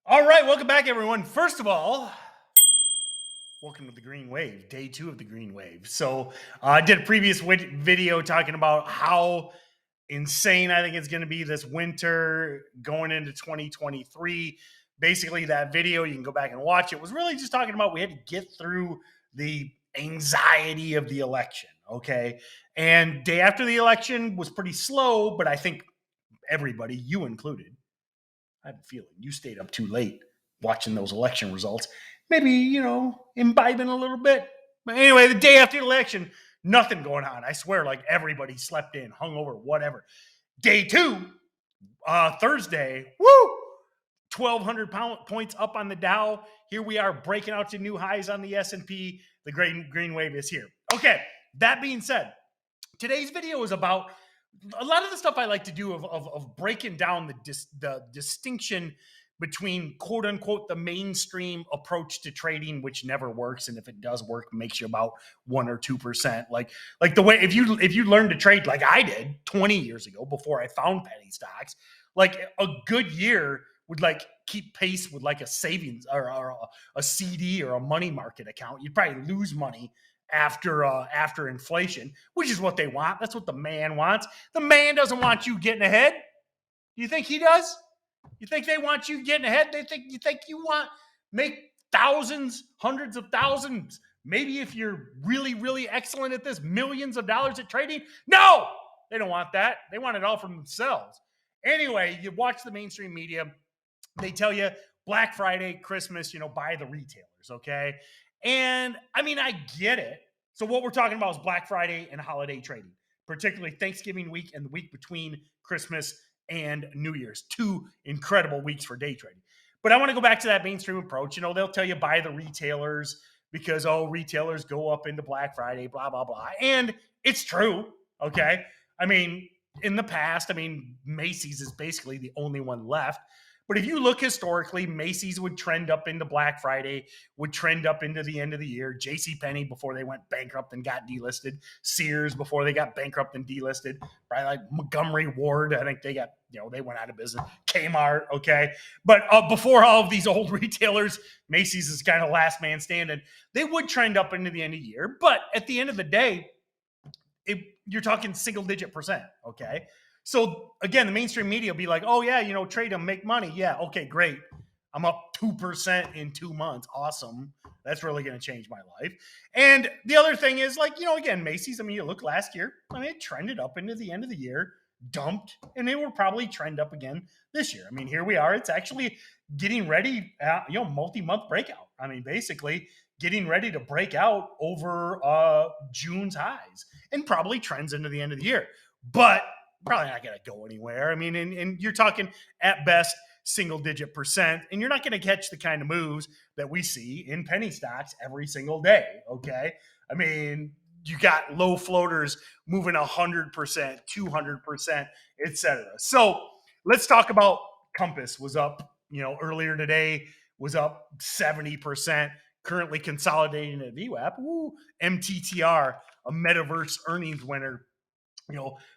All right, welcome back, everyone. First of all, welcome to the Green Wave, day 2 of the Green Wave. So I did a previous video talking about how insane I think it's going to be this winter going into 2023. Basically, that video, you can go back and watch it, was really just talking about we had to get through the anxiety of the election, okay? And day after the election was pretty slow, but I think everybody, you included, I have a feeling you stayed up too late watching those election results. Maybe, imbibing a little bit. But anyway, the day after the election, nothing going on. I swear, like everybody slept in, hungover, whatever. Day 2, Thursday, 1,200 points up on the Dow. Here we are breaking out to new highs on the S&P. The green wave is here. Okay, that being said, today's video is about a lot of the stuff I like to do of breaking down the distinction between quote unquote the mainstream approach to trading, which never works, and if it does work, makes you about 1 or 2%. Like the way if you learn to trade like I did 20 years ago before I found penny stocks, like a good year would like keep pace with like a savings or a CD or a money market account. You'd probably lose money after inflation, which is what they want. That's what the man wants. The man doesn't want you getting ahead. Do you think he does? You think they want you getting ahead? You think you want make thousands, hundreds of thousands, maybe if you're really, really excellent at this, millions of dollars at trading? No, they don't want that. They want it all for themselves. Anyway, you watch the mainstream media. They tell you Black Friday, Christmas, buy the retailers, okay? And I mean, I get it. So what we're talking about is Black Friday and holiday trading, particularly Thanksgiving week and the week between Christmas and New Year's. 2 incredible weeks for day trading. But I want to go back to that mainstream approach. They'll tell you buy the retailers because, retailers go up into Black Friday, blah, blah, blah. And it's true, okay? I mean, in the past, Macy's is basically the only one left. But if you look historically, Macy's would trend up into Black Friday, would trend up into the end of the year. JCPenney before they went bankrupt and got delisted. Sears before they got bankrupt and delisted. Right, like Montgomery Ward, I think they got, they went out of business. Kmart, okay. But before all of these old retailers, Macy's is kind of last man standing. They would trend up into the end of the year. But at the end of the day, you're talking single-digit %, okay? So again, the mainstream media will be like, oh yeah, trade them, make money. Yeah, okay, great. I'm up 2% in 2 months. Awesome. That's really going to change my life. And the other thing is like, again, Macy's, you look last year, it trended up into the end of the year, dumped, and it will probably trend up again this year. Here we are. It's actually getting ready, multi-month breakout. Basically getting ready to break out over June's highs and probably trends into the end of the year. But probably not going to go anywhere. And you're talking at best single-digit %, and you're not going to catch the kind of moves that we see in penny stocks every single day, okay? You got low floaters moving 100%, 200%, etc. So let's talk about Compass. Was up, earlier today, was up 70%, currently consolidating at VWAP. Ooh, MTTR, a metaverse earnings winner,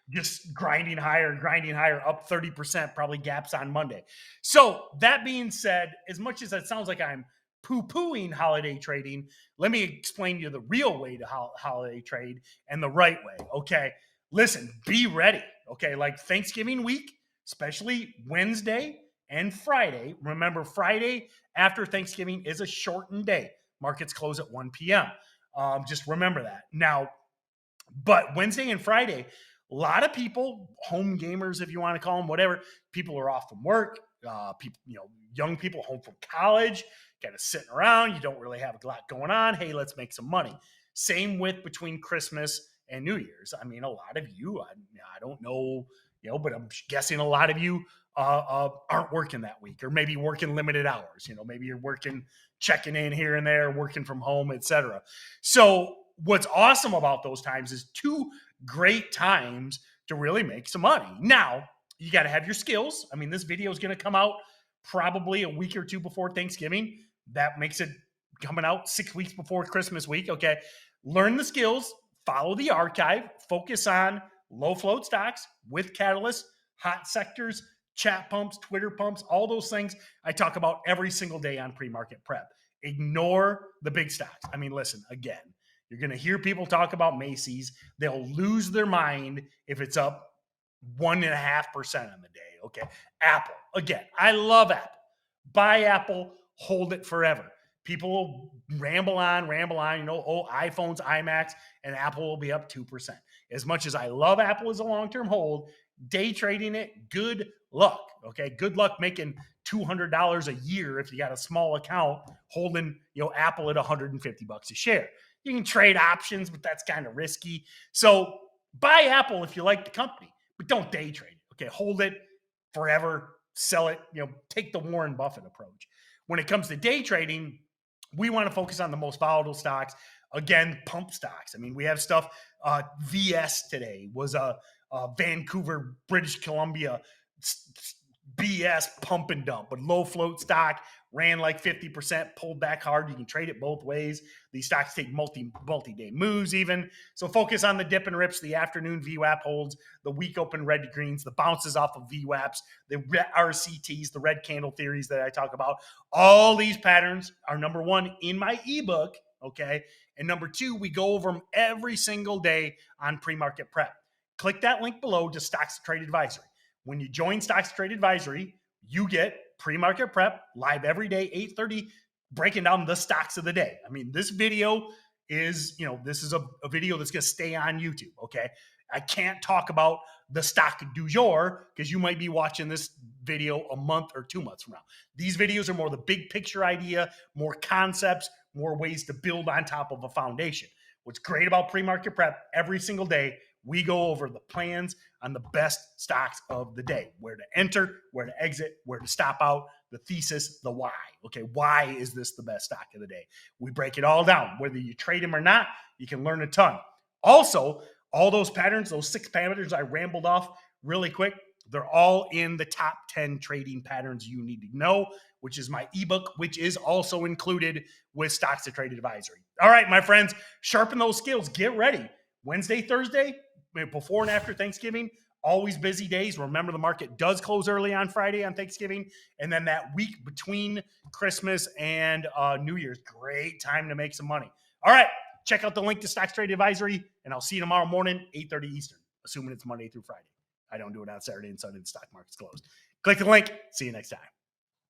just grinding higher, up 30%, probably gaps on Monday. So that being said, as much as it sounds like I'm poo-pooing holiday trading, let me explain to you the real way to holiday trade and the right way, okay? Listen, be ready, okay? Like Thanksgiving week, especially Wednesday and Friday. Remember, Friday after Thanksgiving is a shortened day. Markets close at 1 p.m. Just remember that. Now, but Wednesday and Friday, a lot of people, home gamers, if you want to call them, whatever, people are off from work. People, young people home from college, kind of sitting around. You don't really have a lot going on. Hey, let's make some money. Same with between Christmas and New Year's. A lot of you, I don't know, but I'm guessing a lot of you aren't working that week, or maybe working limited hours. Maybe you're working, checking in here and there, working from home, etc. So what's awesome about those times is 2 great times to really make some money. Now, you got to have your skills. This video is going to come out probably a week or 2 before Thanksgiving. That makes it coming out 6 weeks before Christmas week. Okay. Learn the skills, follow the archive, focus on low float stocks with catalysts, hot sectors, chat pumps, Twitter pumps, all those things I talk about every single day on pre-market prep. Ignore the big stocks. I mean, listen, again, you're going to hear people talk about Macy's. They'll lose their mind if it's up 1.5% on the day. Okay. Apple, again, I love Apple. Buy Apple, hold it forever. People will ramble on, iPhones, iMacs, and Apple will be up 2%. As much as I love Apple as a long-term hold, day trading it, good luck. Okay. Good luck making $200 a year if you got a small account holding, Apple at $150 a share. You can trade options, but that's kind of risky. So buy Apple if you like the company, but don't day trade it. Okay. Hold it forever, sell it, take the Warren Buffett approach. When it comes to day trading, we want to focus on the most volatile stocks. Again, pump stocks. I mean, we have stuff. VS today was a Vancouver, British Columbia BS pump and dump, but low float stock, ran like 50%, pulled back hard. You can trade it both ways. These stocks take multi-day moves even. So focus on the dip and rips, the afternoon VWAP holds, the week open red to greens, the bounces off of VWAPs, the RCTs, the red candle theories that I talk about. All these patterns are number one in my ebook, okay? And number two, we go over them every single day on pre-market prep. Click that link below to StocksToTrade Advisory. When you join StocksToTrade Advisory, you get pre-market prep live every day, 8:30, breaking down the stocks of the day. I mean, this video is, this is a video that's going to stay on YouTube, okay? I can't talk about the stock du jour because you might be watching this video a month or 2 months from now. These videos are more the big picture idea, more concepts, more ways to build on top of a foundation. What's great about pre-market prep, every single day, we go over the plans on the best stocks of the day, where to enter, where to exit, where to stop out, the thesis, the why. Okay, why is this the best stock of the day? We break it all down. Whether you trade them or not, you can learn a ton. Also, all those patterns, those 6 patterns I rambled off really quick, they're all in the top 10 trading patterns you need to know, which is my ebook, which is also included with StocksToTrade Advisory. All right, my friends, sharpen those skills. Get ready. Wednesday, Thursday, before and after Thanksgiving, always busy days. Remember, the market does close early on Friday on Thanksgiving. And then that week between Christmas and New Year's, great time to make some money. All right, check out the link to StocksToTrade Advisory, and I'll see you tomorrow morning, 8:30 Eastern, assuming it's Monday through Friday. I don't do it on Saturday and Sunday. The stock market's closed. Click the link. See you next time.